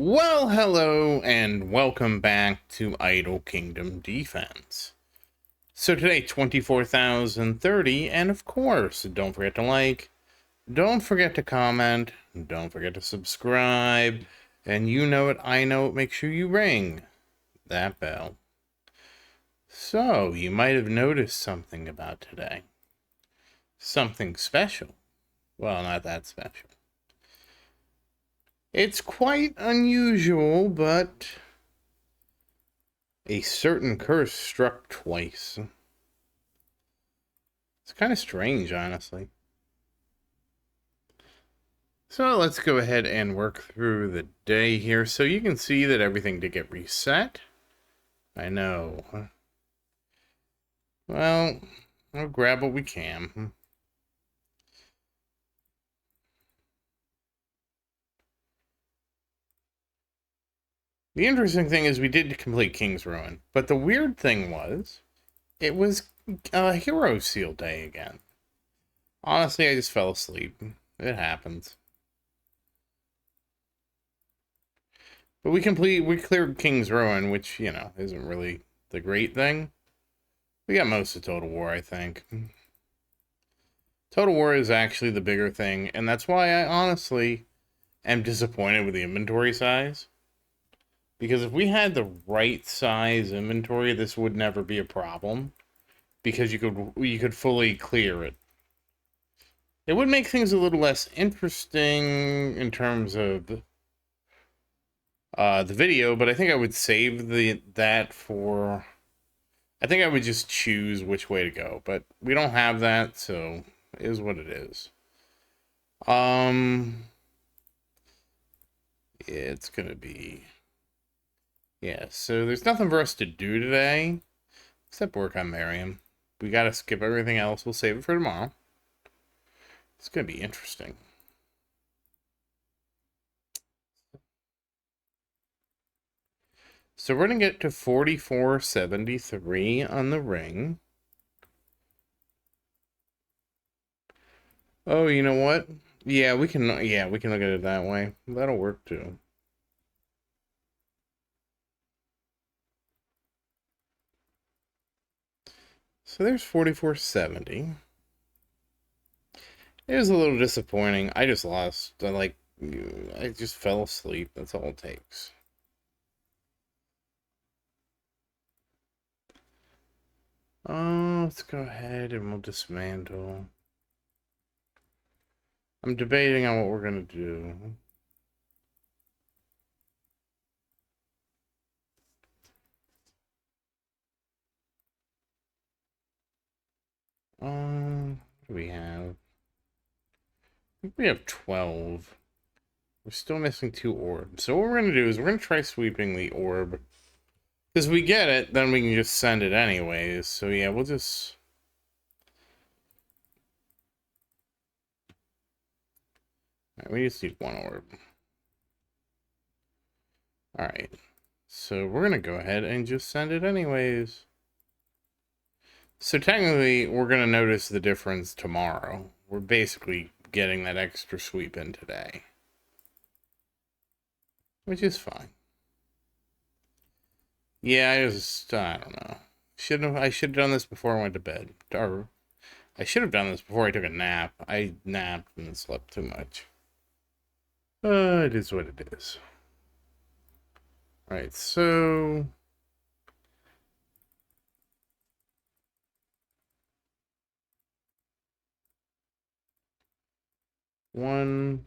Well, hello, and welcome back to Idle Kingdom Defense. So today, 24,030, and of course, don't forget to like, don't forget to comment, don't forget to subscribe, and you know it, I know it, make sure you ring that bell. So, you might have noticed something about today. Something special. Well, not that special. It's quite unusual, but a certain curse struck twice. It's kind of strange, honestly. So let's go ahead and work through the day here. So you can see that everything did get reset. I know. Well, we'll grab what we can. The interesting thing is we did complete King's Ruin, but the weird thing was, it was Hero Seal Day again. Honestly, I just fell asleep. It happens. But we cleared King's Ruin, which, you know, isn't really the great thing. We got most of Total War, I think. Total War is actually the bigger thing, and that's why I honestly am disappointed with the inventory size. Because if we had the right size inventory, this would never be a problem. Because you could fully clear it. It would make things a little less interesting in terms of the video, but I think I would save that for. I think I would just choose which way to go, but we don't have that, so it is what it is. It's gonna be. Yeah, so there's nothing for us to do today, except work on Miriam. We gotta skip everything else. We'll save it for tomorrow. It's gonna be interesting. So we're gonna get to 4473 on the ring. Oh, you know what? Yeah, we can look at it that way. That'll work too. So there's 4470. It was a little disappointing. I just lost. I just fell asleep. That's all it takes. Let's go ahead and we'll dismantle. I'm debating on what we're gonna do. What do we have? I think we have 12. We're still missing 2 orbs. So what we're gonna do is we're gonna try sweeping the orb. Because we get it, then we can just send it anyways. So yeah, we'll just. Alright, we just need 1 orb. Alright. So we're gonna go ahead and just send it anyways. So technically, we're gonna notice the difference tomorrow. We're basically getting that extra sweep in today. Which is fine. Yeah, I don't know. I should have done this before I went to bed. Or, I should have done this before I took a nap. I napped and slept too much. It is what it is. Alright, so. One,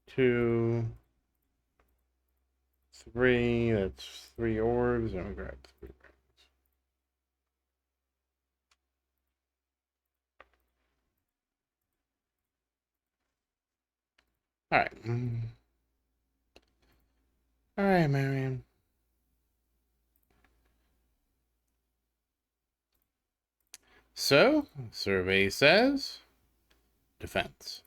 two, three. That's 3 orbs. I'm gonna grab 3. Alright. Alright, Marion. So, survey says defense.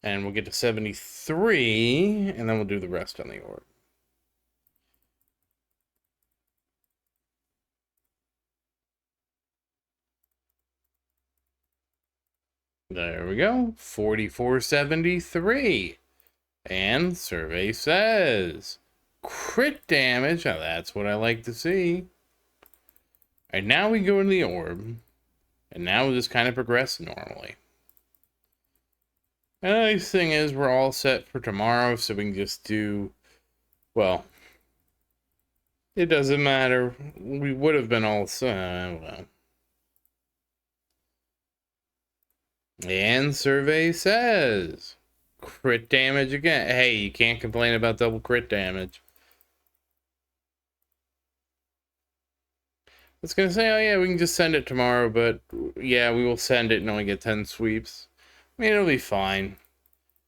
And we'll get to 73, and then we'll do the rest on the orb. There we go. 4473. And survey says crit damage. Now that's what I like to see. And now we go into the orb. And now we'll just kind of progress normally. And the nice thing is we're all set for tomorrow, so we can just do, well, it doesn't matter. We would have been all set, well. And survey says crit damage again. Hey, you can't complain about double crit damage. I was gonna say, oh yeah, we can just send it tomorrow, but yeah, we will send it and only get 10 sweeps. I mean, it'll be fine.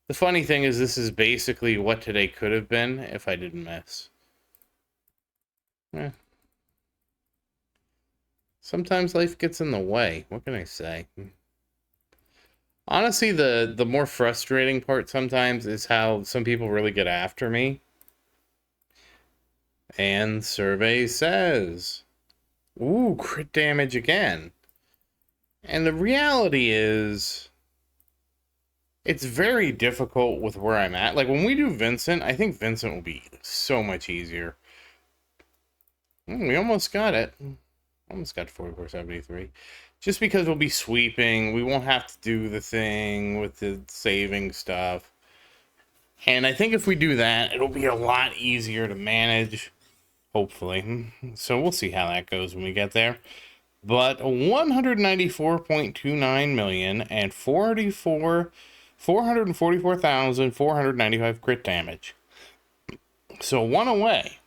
The funny thing is, this is basically what today could have been if I didn't miss. Eh. Sometimes life gets in the way. What can I say? Honestly, the more frustrating part sometimes is how some people really get after me. And survey says, ooh, crit damage again. And the reality is, it's very difficult with where I'm at. Like, when we do Vincent, I think Vincent will be so much easier. We almost got it. Almost got 4473. Just because we'll be sweeping, we won't have to do the thing with the saving stuff. And I think if we do that, it'll be a lot easier to manage, hopefully. So we'll see how that goes when we get there. But 194.29 million and 444,495 crit damage. So one away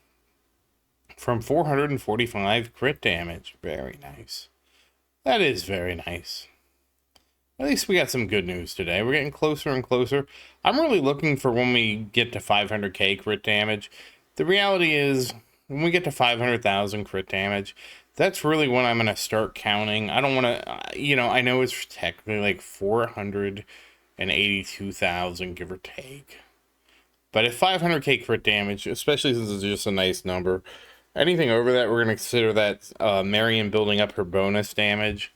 from 445 crit damage. Very nice. That is very nice. At least we got some good news today. We're getting closer and closer. I'm really looking for when we get to 500k crit damage. The reality is, when we get to 500,000 crit damage, that's really when I'm going to start counting. I don't want to, I know it's technically like 482,000, give or take. But at 500k crit damage, especially since it's just a nice number, anything over that, we're going to consider that Marion building up her bonus damage.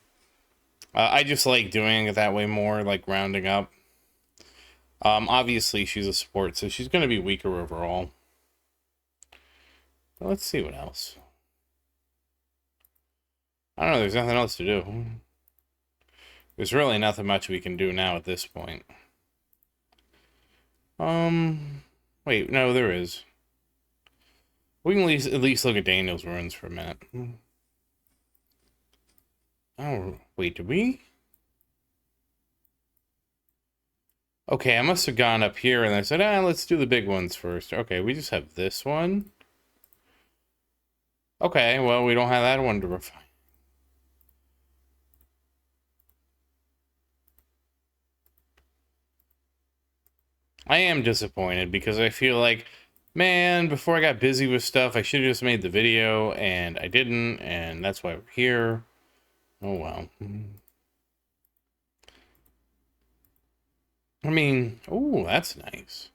I just like doing it that way more, like rounding up. Obviously, she's a support, so she's going to be weaker overall. But let's see what else. I don't know, there's nothing else to do. There's really nothing much we can do now at this point. Wait, no, there is. We can at least look at Daniel's ruins for a minute. Oh, wait, did we? Okay, I must have gone up here and I said, let's do the big ones first. Okay, we just have this one. Okay, well, we don't have that one to refine. I am disappointed because I feel like, man, before I got busy with stuff, I should have just made the video, and I didn't, and that's why we're here. Oh, well. I mean, oh, that's nice.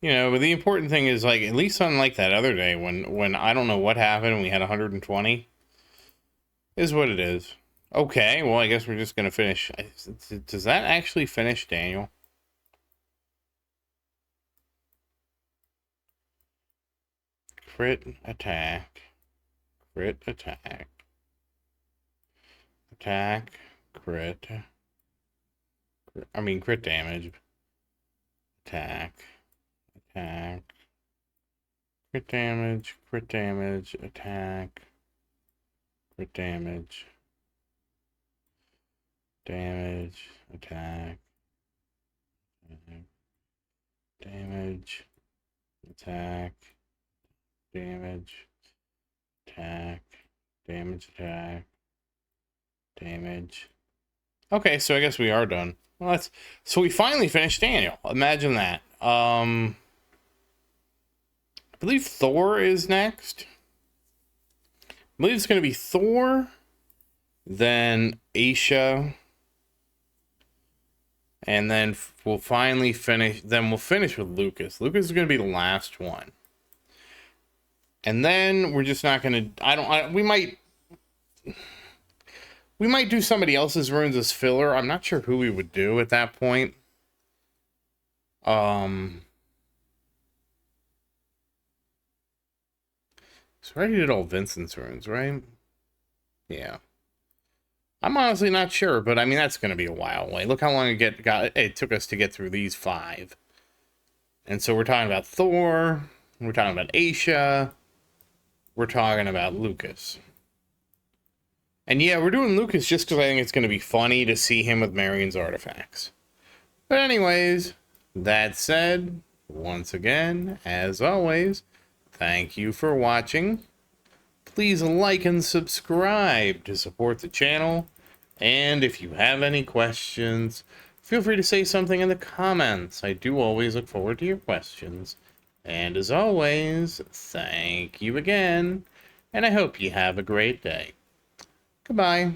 But the important thing is, like, at least unlike that other day when I don't know what happened and we had 120, is what it is. Okay, well, I guess we're just going to finish. Does that actually finish Daniel? Crit attack. Crit attack. Attack. Crit. I mean, crit damage. Attack. Attack. Crit damage. Crit damage. Attack. Crit damage. Damage. Attack. Damage. Attack. Damage. Attack. Damage. Attack. Damage. Okay, so I guess we are done. Well, so we finally finished Daniel. Imagine that. I believe Thor is next. I believe it's going to be Thor, then Aisha, and then we'll finally finish. Then we'll finish with Lucas. Lucas is going to be the last one. And then we're just not going to... We We might do somebody else's runes as filler. I'm not sure who we would do at that point. So I already did all Vincent's runes, right? Yeah. I'm honestly not sure, but I mean, that's going to be a while away. Look how long it took us to get through these 5. And so we're talking about Thor, we're talking about Aisha, we're talking about Lucas. And yeah, we're doing Lucas just because I think it's going to be funny to see him with Marion's artifacts. But anyways, that said, once again, as always, thank you for watching. Please like and subscribe to support the channel. And if you have any questions, feel free to say something in the comments. I do always look forward to your questions. And as always, thank you again, and I hope you have a great day. Goodbye.